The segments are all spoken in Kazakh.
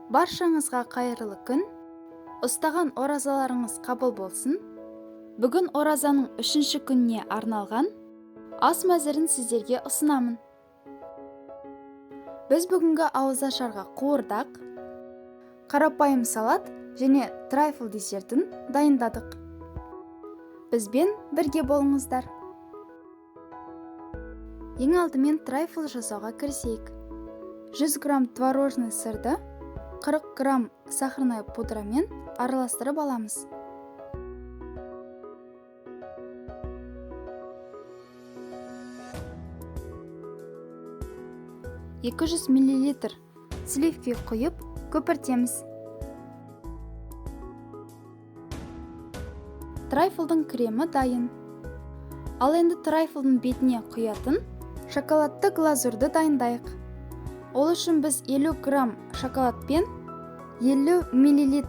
Баршаңызға қайырлы күн. Ұстаған оразаларыңыз қабыл болсын. Бүгін оразаның 3-ші күніне арналған ас мәзірін сіздерге ұсынамын. Біз бүгінгі ауызашарға қуырдақ, қарапайым салат және трайфл десертін дайындадық. Бізбен бірге болыңыздар. Ең алдымен трайфл жасауға кірісейік. 100 грамм творожный сырды 40 грамм сахарная пудрамен араластырып аламыз. 200 мл сливки құйып көпіртеміз. Трайфлдың кремі дайын. Ал енді трайфлдың бетіне құятын шоколадты глазурды дайындайық. Ол үшін біз 50 грамм шоколад пен 50 мл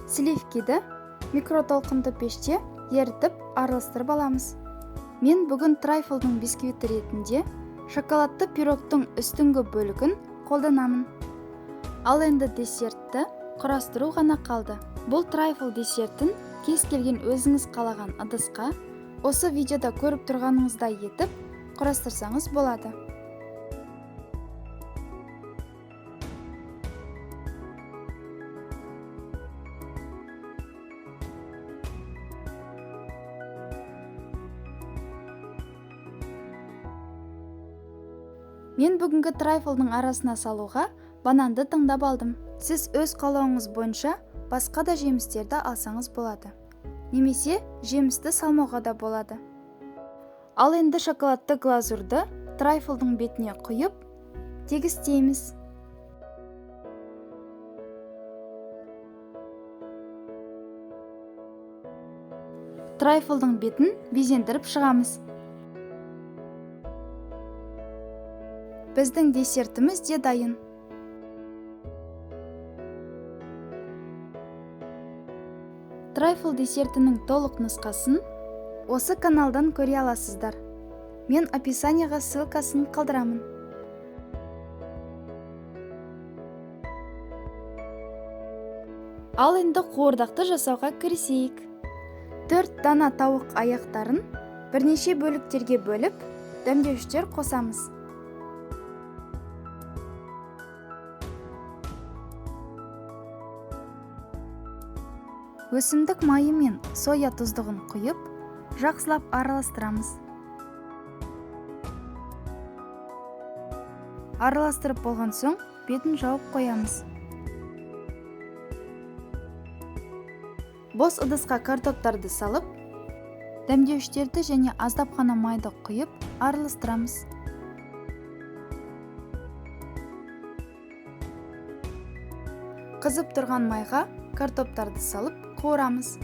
сливкиді микротолқынды пеште ерітіп араластырып аламыз. Мен бүгін трайфлдың бисквиті ретінде шоколадты пирогтың үстіңгі бөлігін қолданамын. Ал енді десертті құрастыру ғана қалды. Бұл трайфл десертін кез келген өзіңіз қалаған ыдысқа осы видеода көріп тұрғаныңыздай етіп құрастырсаңыз болады. Мен бүгінгі трайфлдың арасына салуға бананды таңдап алдым. Сіз өз қалауыңыз бойынша басқа да жемістерді алсаңыз болады. Немесе жемісті салмауға да болады. Ал енді шоколадты глазурды трайфлдың бетіне құйып, тегістейміз. Трайфлдың бетін безендіріп шығамыз. Біздің десертіміз де дайын. Трайфл десертінің толық нұсқасын осы каналдан көре аласыздар. Мен описанияға ссылкасын қалдырамын. Ал енді қуырдақты жасауға кірісейік. 4 дана тауық аяқтарын бірнеше бөліктерге бөліп, дәмдеуіштер қосамыз. Өсімдік майы мен соя тұздығын құйып, жақсылап араластырамыз. Араластырып болған соң, бетін жауып қоямыз. Бос ыдысқа картоптарды салып, дәмдеуіштерді және аздап қана майды құйып, араластырамыз. Қызып тұрған майға картоптарды салып, қуырамыз.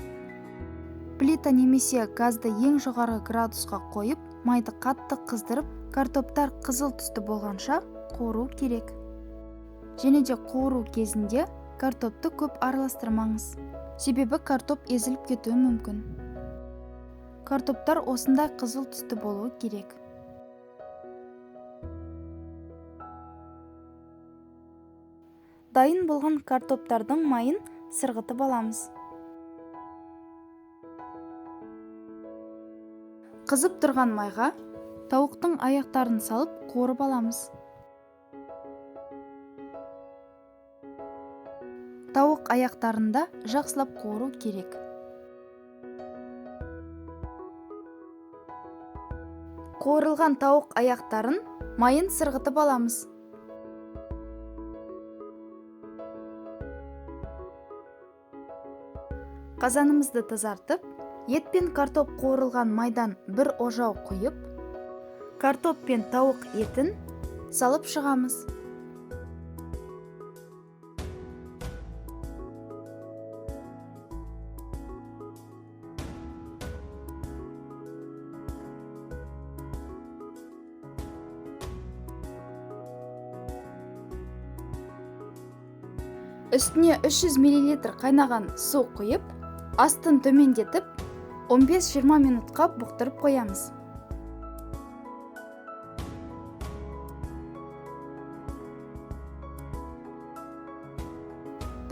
Плита немесе газды ең жоғары градусқа қойып, майды қатты қыздырып, картоптар қызыл түсті болғанша қуыру керек. Және де қуыру кезінде картопты көп араластырмаңыз. Себебі картоп езіліп кетуі мүмкін. Картоптар осындай қызыл түсті болуы керек. Дайын болған картоптардың майын сырғытып аламыз. Қызып тұрған майға тауықтың аяқтарын салып қуырып аламыз. Тауық аяқтарында жақсылап қуыру керек. Қуырылған тауық аяқтарын майын сырғытып аламыз. Қазанымызды тазартып, ет пен картоп қуырылған майдан бір ожау құйып, картоп пен тауық етін салып шығамыз. Үстіне 300 мл қайнаған су құйып, астын төмендетіп, 15-20 минутқа бұқтырып қоямыз.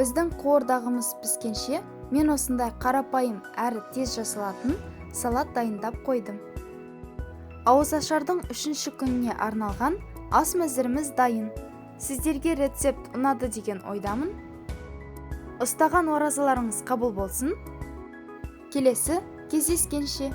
Біздің қуырдағымыз піскенше мен осындай қарапайым әрі тез жасалатын салат дайындап қойдым. Ауызашардың 3-ші күніне арналған ас мәзіріміз дайын. Сіздерге рецепт ұнады деген ойдамын. Ұстаған оразаларыңыз қабыл болсын. Келесі кездескенше.